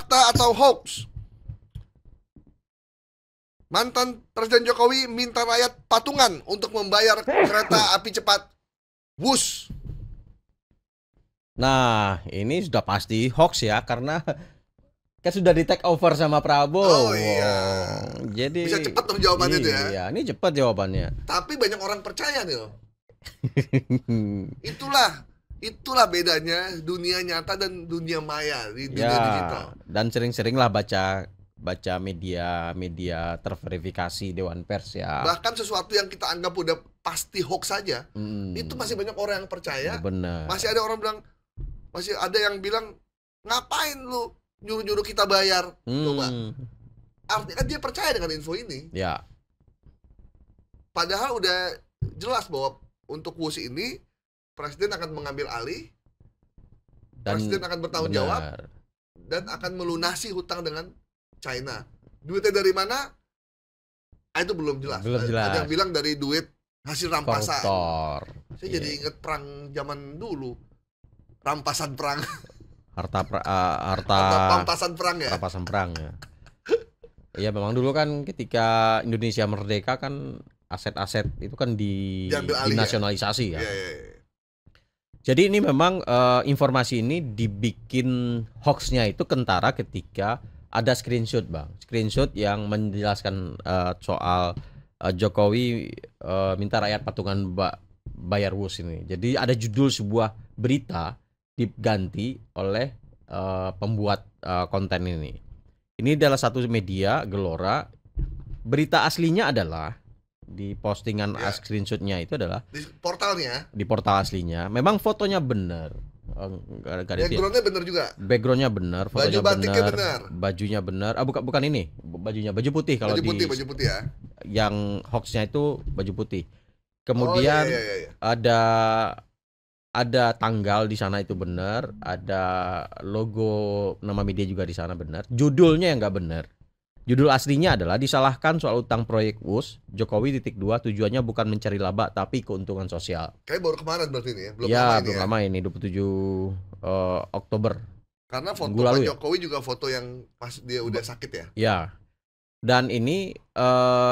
Fakta atau hoax? Mantan Presiden Jokowi minta rakyat patungan untuk membayar kereta api cepat Wus. Nah, ini sudah pasti hoax ya, karena kan sudah di take over sama Prabowo. Oh iya. Jadi Bisa cepat dong jawabannya itu ya. Iya, ini cepat jawabannya. Tapi banyak orang percaya nih loh. Itulah bedanya dunia nyata dan dunia maya di dunia digital. Dan sering-seringlah baca media terverifikasi Dewan Pers ya. Bahkan sesuatu yang kita anggap udah pasti hoax saja, itu masih banyak orang yang percaya. Benar. Masih ada yang bilang ngapain lu nyuruh-nyuruh kita bayar. Coba. Artinya dia percaya dengan info ini. Ya. Padahal udah jelas bahwa untuk Wus ini Presiden akan mengambil alih, Presiden akan bertanggung jawab dan akan melunasi hutang dengan China. Duitnya dari mana? Itu belum jelas. Ada yang bilang dari duit hasil rampasan. Koruptor. Saya jadi inget perang zaman dulu. Rampasan perang. Harta Rampasan perang ya. Rampasan perang ya. Iya, memang dulu kan ketika Indonesia merdeka kan aset-aset itu kan dinasionalisasi ya. Ya. Jadi ini memang informasi ini dibikin hoaxnya itu kentara ketika ada screenshot, Bang. Screenshot yang menjelaskan soal Jokowi minta rakyat patungan bayar Wus ini. Jadi ada judul sebuah berita diganti oleh pembuat konten ini. Ini adalah satu media Gelora. Berita aslinya adalah di postingan screenshotnya itu adalah di portalnya, di portal aslinya. Memang fotonya benar. Backgroundnya benar juga. Backgroundnya benar, fotonya benar, bajunya benar. Bukan ini, bajunya baju putih kalau baju putih ya. Yang hoaxnya itu baju putih. Kemudian ada tanggal di sana itu benar, ada logo nama media juga di sana benar. Judulnya yang nggak benar. Judul aslinya adalah disalahkan soal utang proyek Wus, Jokowi .2 tujuannya bukan mencari laba tapi keuntungan sosial. Kayak baru kemarin berarti ini ya? Belum lama ini 27 Oktober. Karena foto Pak Jokowi juga foto yang pas dia udah sakit ya? Ya. Dan ini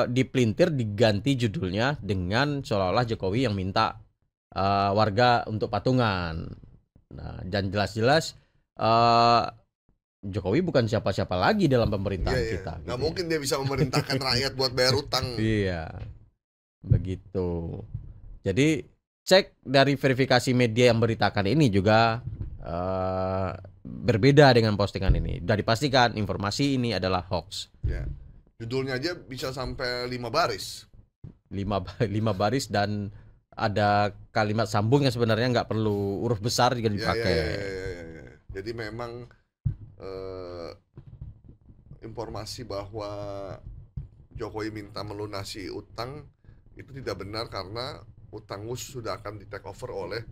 dipelintir diganti judulnya dengan seolah-olah Jokowi yang minta warga untuk patungan. Nah, dan jelas-jelas Jokowi bukan siapa-siapa lagi dalam pemerintahan kita. Nggak mungkin dia bisa memerintahkan rakyat buat bayar utang. Iya, begitu. Jadi cek dari verifikasi media yang beritakan ini juga berbeda dengan postingan ini. Sudah dipastikan informasi ini adalah hoax. Ya. Judulnya aja bisa sampai 5 baris. 5 baris dan ada kalimat sambung yang sebenarnya nggak perlu huruf besar juga dipakai. Jadi memang informasi bahwa Jokowi minta melunasi utang itu tidak benar karena utang Wus sudah akan di take over oleh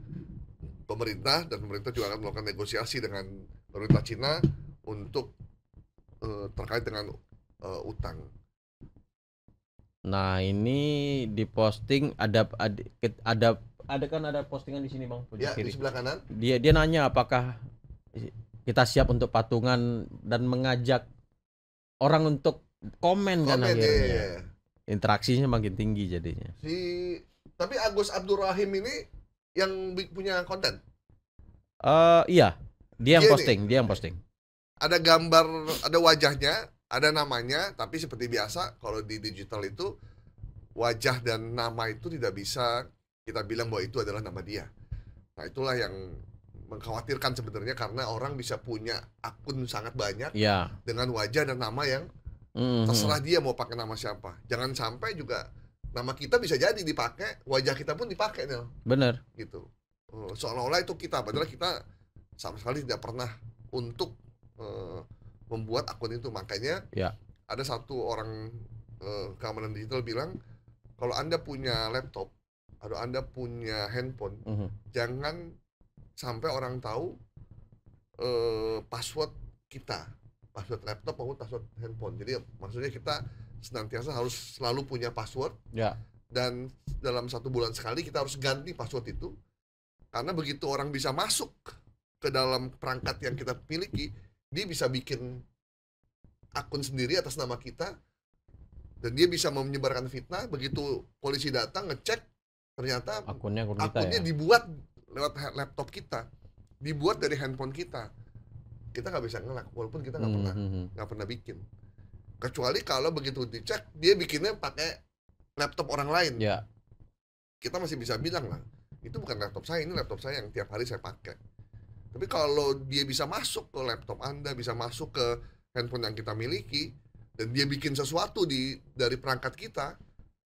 pemerintah dan pemerintah juga akan melakukan negosiasi dengan pemerintah Cina untuk terkait dengan utang. Nah, ini diposting ada postingan di sini, Bang. Ya, di sebelah kanan. Dia nanya apakah kita siap untuk patungan dan mengajak orang untuk komen kan akhirnya. Interaksinya makin tinggi jadinya. Tapi Agus Abdurrahim ini yang punya konten. Iya, dia yang posting. Ada gambar, ada wajahnya, ada namanya, tapi seperti biasa kalau di digital itu wajah dan nama itu tidak bisa kita bilang bahwa itu adalah nama dia. Nah, itulah yang mengkhawatirkan sebenarnya karena orang bisa punya akun sangat banyak dengan wajah dan nama yang terserah dia mau pakai nama siapa. Jangan sampai juga nama kita bisa jadi dipakai, wajah kita pun dipakai nih. Bener. Gitu. Seolah-olah itu kita, padahal kita sama sekali tidak pernah untuk membuat akun itu. Makanya ada satu orang keamanan digital bilang kalau Anda punya laptop atau Anda punya handphone, jangan sampai orang tahu password kita, password laptop maupun password handphone. Jadi maksudnya kita senantiasa harus selalu punya password, dan dalam 1 bulan sekali kita harus ganti password itu, karena begitu orang bisa masuk ke dalam perangkat yang kita miliki, dia bisa bikin akun sendiri atas nama kita, dan dia bisa menyebarkan fitnah. Begitu polisi datang ngecek, ternyata Akunnya akunnya ya. dibuat lewat laptop kita, dibuat dari handphone kita nggak bisa ngelak, walaupun kita nggak pernah bikin, kecuali kalau begitu dicek dia bikinnya pakai laptop orang lain. Ya. Kita masih bisa bilang lah, itu bukan laptop saya, ini laptop saya yang tiap hari saya pakai. Tapi kalau dia bisa masuk ke laptop Anda, bisa masuk ke handphone yang kita miliki, dan dia bikin sesuatu dari perangkat kita,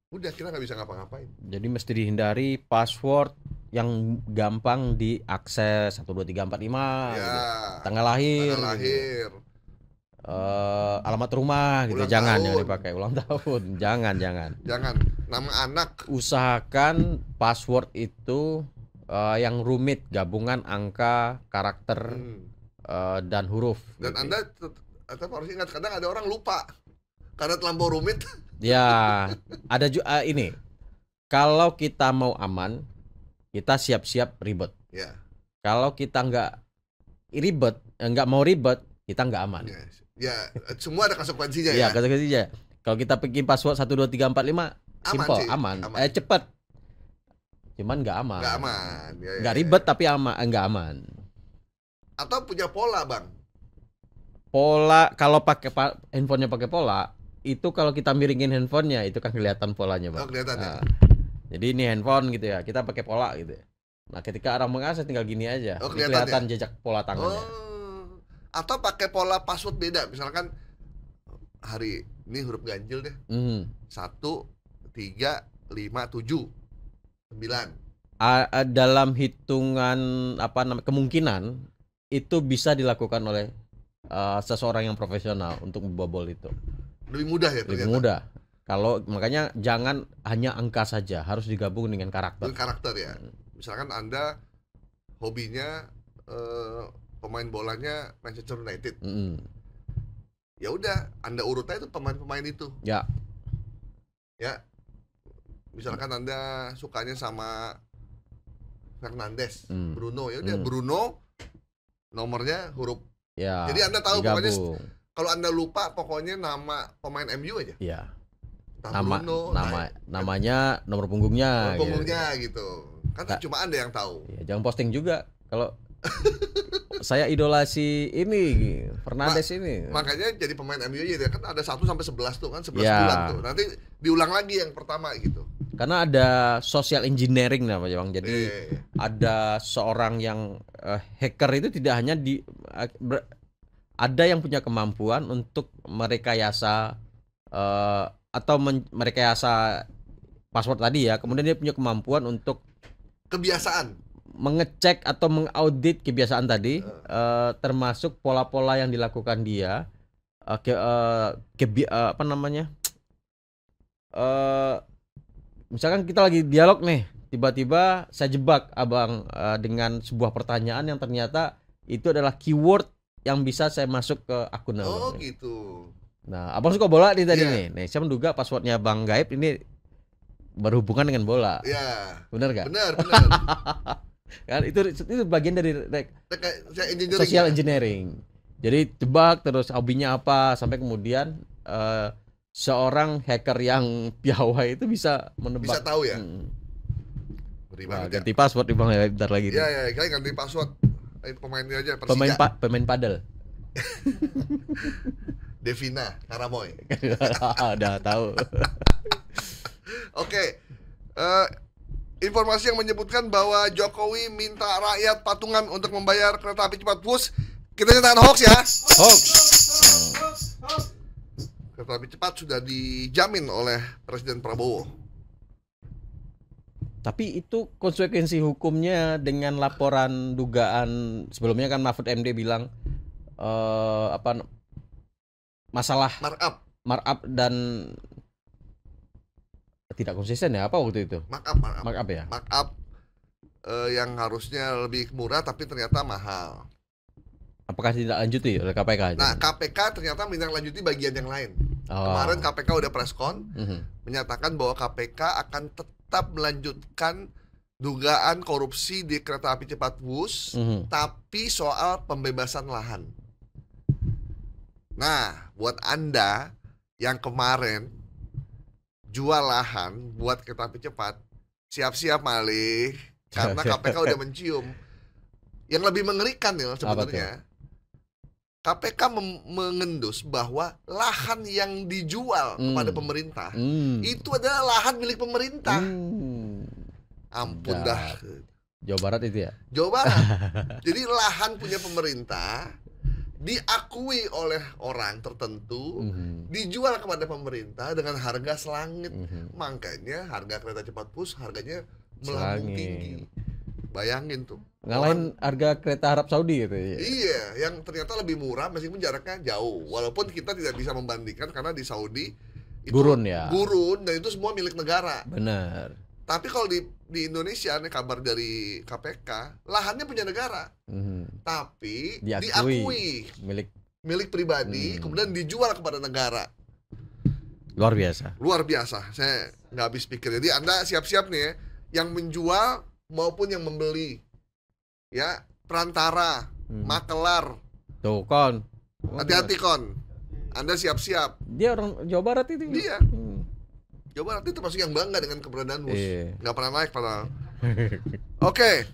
udah kita nggak bisa ngapa-ngapain. Jadi mesti dihindari password yang gampang diakses 1 2 3 4 5 Ya, gitu. Tanggal lahir, gitu. Alamat rumah gitu. Ulang Jangan tahun. dipakai. Ulang tahun. Jangan. Nama anak. Usahakan password itu yang rumit, gabungan angka, karakter dan huruf. Dan gitu. Anda tetap harus ingat, kadang ada orang lupa karena terlampau rumit. Ya, ada juga ini. Kalau kita mau aman, kita siap-siap ribet. Ya. Kalau kita nggak mau ribet, kita nggak aman. Ya, semua ada konsekuensinya Ya, ya. konsekuensinya. Kalau kita bikin password 1 2 3 4 5, simple, aman. Cepet. Cuman nggak aman. Nggak aman. Ya, nggak ribet tapi nggak aman. Atau punya pola, Bang. Pola, kalau pakai handphonenya pakai pola, itu kalau kita miringin handphonenya itu kan kelihatan polanya, Bang. Oh, kelihatan ya. Jadi ini handphone gitu ya, kita pakai pola gitu. Nah, ketika orang mengakses tinggal gini aja, kelihatan jejak pola tangannya. Atau pakai pola password beda, misalkan hari ini huruf ganjil deh. 1 3 5 7 9. Dalam hitungan kemungkinan itu bisa dilakukan oleh seseorang yang profesional untuk membobol itu. Lebih mudah ya ternyata. Lebih mudah. Kalau makanya jangan hanya angka saja, harus digabung dengan karakter. Karakter ya. Misalkan Anda hobinya pemain bolanya Manchester United. Ya udah, Anda urut aja tuh pemain-pemain itu. Ya. Misalkan Anda sukanya sama Fernandes, Bruno, ya udah Bruno nomornya huruf. Ya. Jadi Anda tahu digabung. pokoknya kalau Anda lupa pokoknya nama pemain MU aja. Iya. Bruno, namanya, nomor punggungnya. Gitu. Kan cuma Anda yang tahu. Ya, jangan posting juga kalau saya idolasi ini Fernandes ini. Makanya jadi pemain MU aja kan ada 1 sampai 11 tuh kan, 11 bulan tuh. Nanti diulang lagi yang pertama gitu. Karena ada social engineering namanya, Bang. Jadi ada seorang yang hacker itu tidak hanya ada yang punya kemampuan untuk merekayasa atau merekayasa password tadi ya. Kemudian dia punya kemampuan untuk kebiasaan mengecek atau mengaudit kebiasaan tadi, termasuk pola-pola yang dilakukan dia, misalkan kita lagi dialog nih, tiba-tiba saya jebak abang dengan sebuah pertanyaan yang ternyata itu adalah keyword yang bisa saya masuk ke akun abang. Oh gitu. Nah, abang suka bola nih tadi nih. Nih, saya menduga passwordnya Bang Gaib ini berhubungan dengan bola. Iya. Benar gak? Benar. Kan itu bagian dari social engineering. Jadi jebak terus hobinya apa sampai kemudian seorang hacker yang piawai itu bisa menebak. Bisa tahu ya. Ganti password di Bang ya bentar lagi. Iya, kalian ganti password. Pemainnya aja Persija. Pemain padel. Devina Karamoy. Udah tahu. Oke. Informasi yang menyebutkan bahwa Jokowi minta rakyat patungan untuk membayar kereta api cepat Wush. Kita nyatakan hoax ya. Hoax. Kereta api cepat sudah dijamin oleh Presiden Prabowo. Tapi itu konsekuensi hukumnya dengan laporan dugaan sebelumnya kan Mahfud MD bilang masalah markup dan tidak konsisten ya apa waktu itu? Markup ya. Markup yang harusnya lebih murah tapi ternyata mahal. Apakah tidak lanjuti oleh KPK? Nah, KPK ternyata menindaklanjuti bagian yang lain. Kemarin KPK udah preskon menyatakan bahwa KPK akan tetap melanjutkan dugaan korupsi di kereta api cepat Wush, tapi soal pembebasan lahan. Nah, buat Anda yang kemarin jual lahan buat kereta api cepat, siap-siap malih, karena KPK udah mencium. Yang lebih mengerikan ya sebenarnya, KPK mengendus bahwa lahan yang dijual kepada pemerintah itu adalah lahan milik pemerintah. Ampun dah. Jawa Barat itu ya? Jawa Barat. Jadi lahan punya pemerintah diakui oleh orang tertentu, dijual kepada pemerintah dengan harga selangit. Makanya harga kereta cepat Push harganya melambung tinggi. Bayangin tuh. Ngalahin harga kereta Arab Saudi gitu ya. Iya, yang ternyata lebih murah meskipun jaraknya jauh. Walaupun kita tidak bisa membandingkan karena di Saudi itu gurun ya. Gurun dan itu semua milik negara. Benar. Tapi kalau di Indonesia nih kabar dari KPK, lahannya punya negara. Tapi diakui milik pribadi, kemudian dijual kepada negara. Luar biasa. Luar biasa. Saya nggak habis pikir. Jadi Anda siap-siap nih ya, yang menjual maupun yang membeli. Ya, perantara, makelar. Tuh, Kon. Hati-hati, Kon. Anda siap-siap. Dia orang Jawa Barat itu. Dia. Jawa Barat itu termasuk yang bangga dengan keberadaan Push. Nggak pernah naik padahal. Oke.